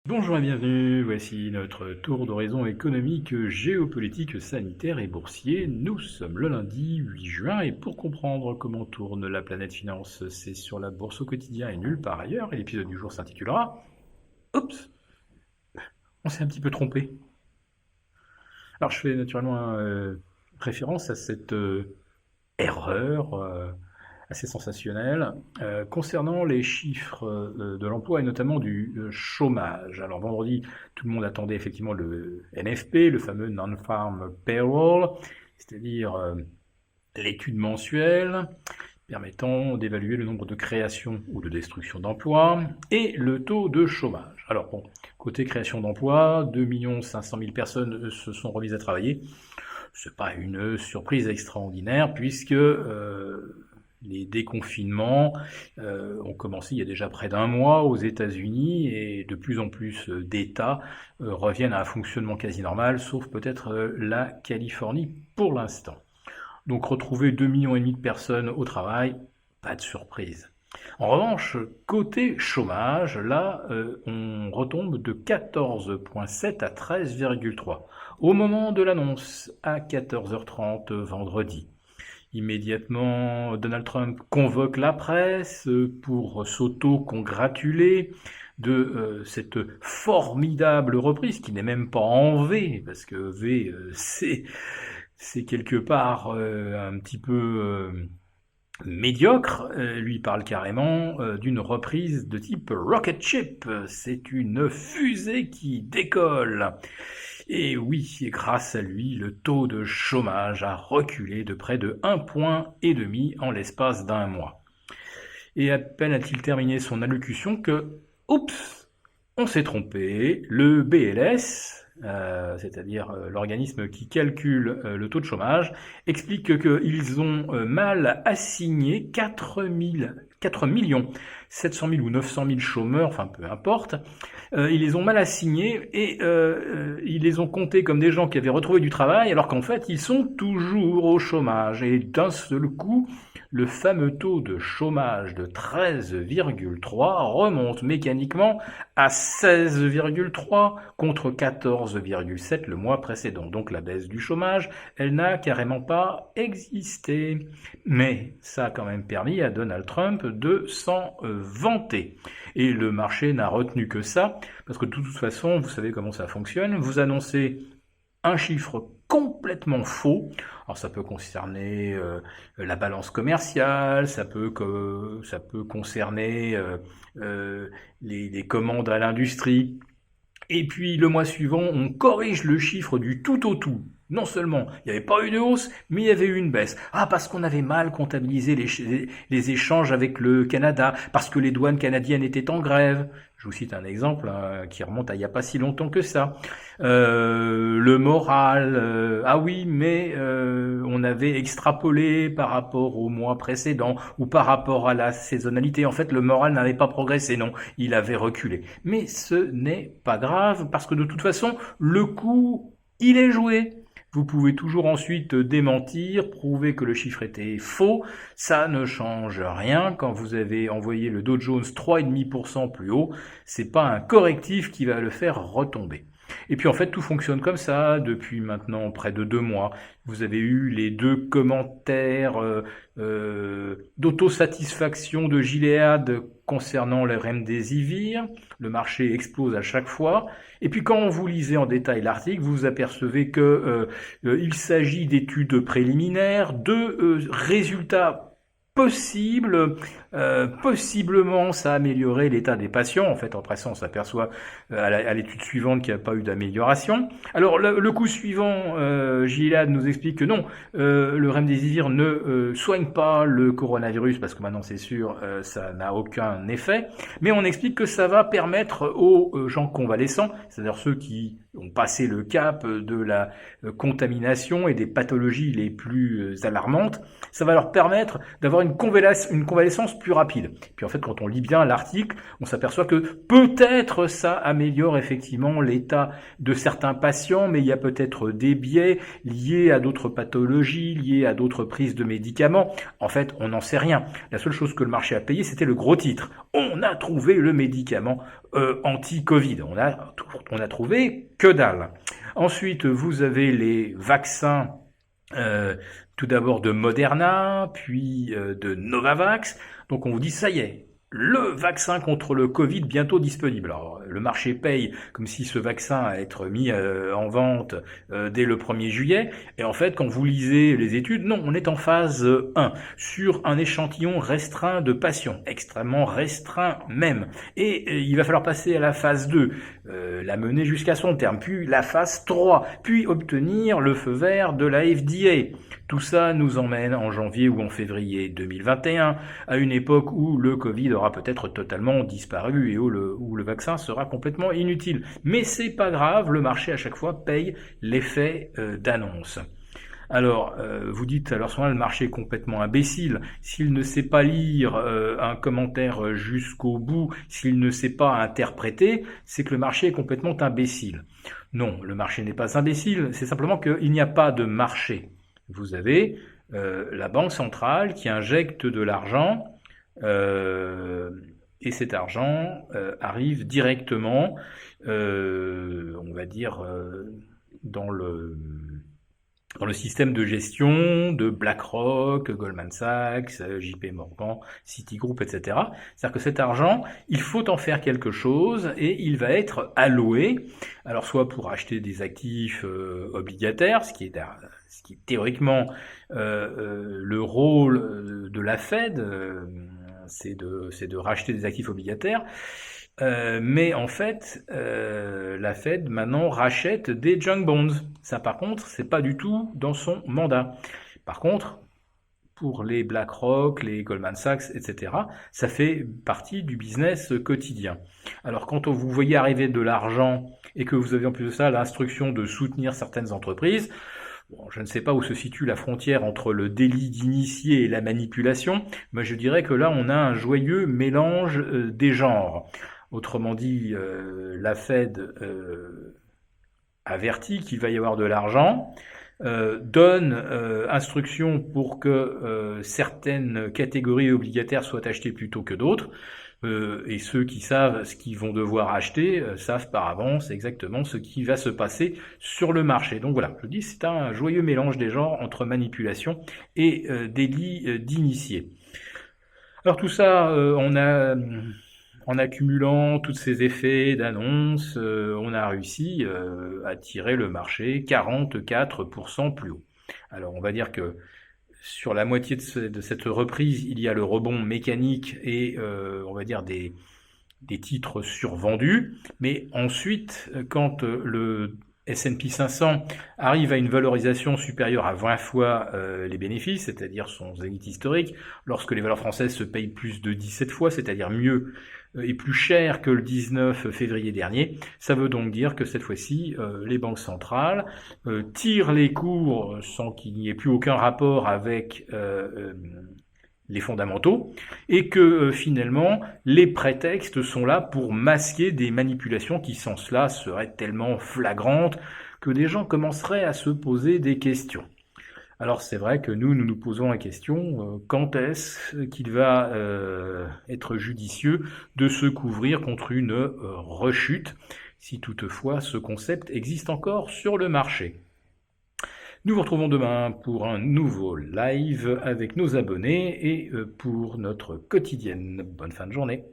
Bonjour et bienvenue, voici notre tour d'horizon économique, géopolitique, sanitaire et boursier. Nous sommes le lundi 8 juin et pour comprendre comment tourne la planète finance, c'est sur la bourse au quotidien et nulle part ailleurs. Et l'épisode du jour s'intitulera Oups, on s'est un petit peu trompé. Alors je fais naturellement référence à cette erreur assez sensationnelle concernant les chiffres de l'emploi et notamment du chômage. Alors vendredi, tout le monde attendait effectivement le NFP, le fameux Non-Farm Payroll, c'est-à-dire l'étude mensuelle permettant d'évaluer le nombre de créations ou de destructions d'emplois et le taux de chômage. Alors bon, côté création d'emplois, 2 500 000 personnes se sont remises à travailler. C'est pas une surprise extraordinaire puisque les déconfinements ont commencé il y a déjà près d'un mois aux États-Unis et de plus en plus d'États reviennent à un fonctionnement quasi normal, sauf peut-être la Californie pour l'instant. Donc retrouver 2,5 millions de personnes au travail, pas de surprise. En revanche, côté chômage, là, on retombe de 14,7 à 13,3 au moment de l'annonce à 14h30 vendredi. Immédiatement, Donald Trump convoque la presse pour s'auto-congratuler de cette formidable reprise, qui n'est même pas en V, parce que V, c'est quelque part un petit peu médiocre. Lui parle carrément d'une reprise de type rocket ship. C'est une fusée qui décolle. Et oui, grâce à lui, le taux de chômage a reculé de près de 1,5 point en l'espace d'un mois. Et à peine a-t-il terminé son allocution que, oups, on s'est trompé, le BLS, c'est-à-dire l'organisme qui calcule le taux de chômage, explique qu'ils ont mal assigné 4 millions 700 000 ou 900 000 chômeurs, enfin peu importe. Ils les ont mal assignés et ils les ont comptés comme des gens qui avaient retrouvé du travail, alors qu'en fait ils sont toujours au chômage. Et d'un seul coup, le fameux taux de chômage de 13,3 remonte mécaniquement à 16,3 contre 14,7 le mois précédent. Donc la baisse du chômage, elle n'a carrément pas existé. Mais ça a quand même permis à Donald Trump de s'en vanter. Et le marché n'a retenu que ça, parce que de toute façon, vous savez comment ça fonctionne, vous annoncez un chiffre complètement faux. Alors ça peut concerner la balance commerciale, ça peut concerner les commandes à l'industrie. Et puis le mois suivant, on corrige le chiffre du tout au tout. Non seulement il n'y avait pas eu de hausse, mais il y avait eu une baisse. Ah, parce qu'on avait mal comptabilisé les échanges avec le Canada, parce que les douanes canadiennes étaient en grève. Je vous cite un exemple qui remonte à il n'y a pas si longtemps que ça. Le moral, ah oui, mais on avait extrapolé par rapport au mois précédent ou par rapport à la saisonnalité. En fait, le moral n'avait pas progressé, non, il avait reculé. Mais ce n'est pas grave parce que de toute façon, le coup, il est joué. Vous pouvez toujours ensuite démentir, prouver que le chiffre était faux. Ça ne change rien. Quand vous avez envoyé le Dow Jones 3,5% plus haut, c'est pas un correctif qui va le faire retomber. Et puis en fait, tout fonctionne comme ça depuis maintenant près de 2 mois. Vous avez eu les deux commentaires d'autosatisfaction de Gilead concernant le remdesivir. Le marché explose à chaque fois. Et puis quand vous lisez en détail l'article, vous apercevez que il s'agit d'études préliminaires, de résultats possibles, possiblement ça a amélioré l'état des patients. En fait, après ça, on s'aperçoit à l'étude suivante qu'il n'y a pas eu d'amélioration. Alors, le coup suivant, Gilead nous explique que non, le remdesivir ne soigne pas le coronavirus, parce que maintenant, c'est sûr, ça n'a aucun effet. Mais on explique que ça va permettre aux gens convalescents, c'est-à-dire ceux qui ont passé le cap de la contamination et des pathologies les plus alarmantes, ça va leur permettre d'avoir une une convalescence plus rapide. Puis en fait, quand on lit bien l'article, on s'aperçoit que peut-être ça améliore effectivement l'état de certains patients, mais il y a peut-être des biais liés à d'autres pathologies, liés à d'autres prises de médicaments. En fait, on n'en sait rien. La seule chose que le marché a payé, c'était le gros titre. On a trouvé le médicament anti-Covid. On a trouvé que dalle. Ensuite, vous avez les vaccins, tout d'abord de Moderna, puis de Novavax. Donc on vous dit, ça y est, le vaccin contre le Covid bientôt disponible. Alors, le marché paye comme si ce vaccin allait être mis en vente dès le 1er juillet. Et en fait, quand vous lisez les études, non, on est en phase 1, sur un échantillon restreint de patients, extrêmement restreint même. Et il va falloir passer à la phase 2, la mener jusqu'à son terme, puis la phase 3, puis obtenir le feu vert de la FDA. Tout ça nous emmène en janvier ou en février 2021, à une époque où le Covid aura peut-être totalement disparu et où le vaccin sera complètement inutile. Mais c'est pas grave, le marché à chaque fois paye l'effet d'annonce. Alors, vous dites, alors le marché est complètement imbécile. S'il ne sait pas lire un commentaire jusqu'au bout, s'il ne sait pas interpréter, c'est que le marché est complètement imbécile. Non, le marché n'est pas imbécile, c'est simplement qu'il n'y a pas de marché. Vous avez la banque centrale qui injecte de l'argent et cet argent arrive directement, on va dire, dans le système de gestion de BlackRock, Goldman Sachs, JP Morgan, Citigroup, etc. C'est-à-dire que cet argent, il faut en faire quelque chose et il va être alloué, alors soit pour acheter des actifs obligataires, ce qui est théoriquement le rôle de la Fed, c'est de racheter des actifs obligataires, mais en fait, la Fed maintenant rachète des junk bonds. Ça, par contre, c'est pas du tout dans son mandat. Par contre, pour les BlackRock, les Goldman Sachs, etc., ça fait partie du business quotidien. Alors, quand vous voyez arriver de l'argent et que vous avez en plus de ça l'instruction de soutenir certaines entreprises, bon, je ne sais pas où se situe la frontière entre le délit d'initié et la manipulation, mais je dirais que là, on a un joyeux mélange des genres. Autrement dit, la Fed avertit qu'il va y avoir de l'argent, donne instruction pour que certaines catégories obligataires soient achetées plutôt que d'autres, et ceux qui savent ce qu'ils vont devoir acheter savent par avance exactement ce qui va se passer sur le marché. Donc voilà, je dis c'est un joyeux mélange des genres entre manipulation et délit d'initié. Alors tout ça, en accumulant tous ces effets d'annonce, on a réussi à tirer le marché 44% plus haut. Alors on va dire que sur la moitié de cette reprise, il y a le rebond mécanique et on va dire des titres survendus. Mais ensuite, quand le S&P 500 arrive à une valorisation supérieure à 20 fois les bénéfices, c'est-à-dire son zénith historique, lorsque les valeurs françaises se payent plus de 17 fois, c'est-à-dire mieux et plus cher que le 19 février dernier, ça veut donc dire que cette fois-ci, les banques centrales tirent les cours sans qu'il n'y ait plus aucun rapport avec les fondamentaux, et que finalement, les prétextes sont là pour masquer des manipulations qui, sans cela, seraient tellement flagrantes que des gens commenceraient à se poser des questions. Alors c'est vrai que nous posons la question, quand est-ce qu'il va être judicieux de se couvrir contre une rechute, si toutefois ce concept existe encore sur le marché. Nous vous retrouvons demain pour un nouveau live avec nos abonnés et pour notre quotidienne. Bonne fin de journée.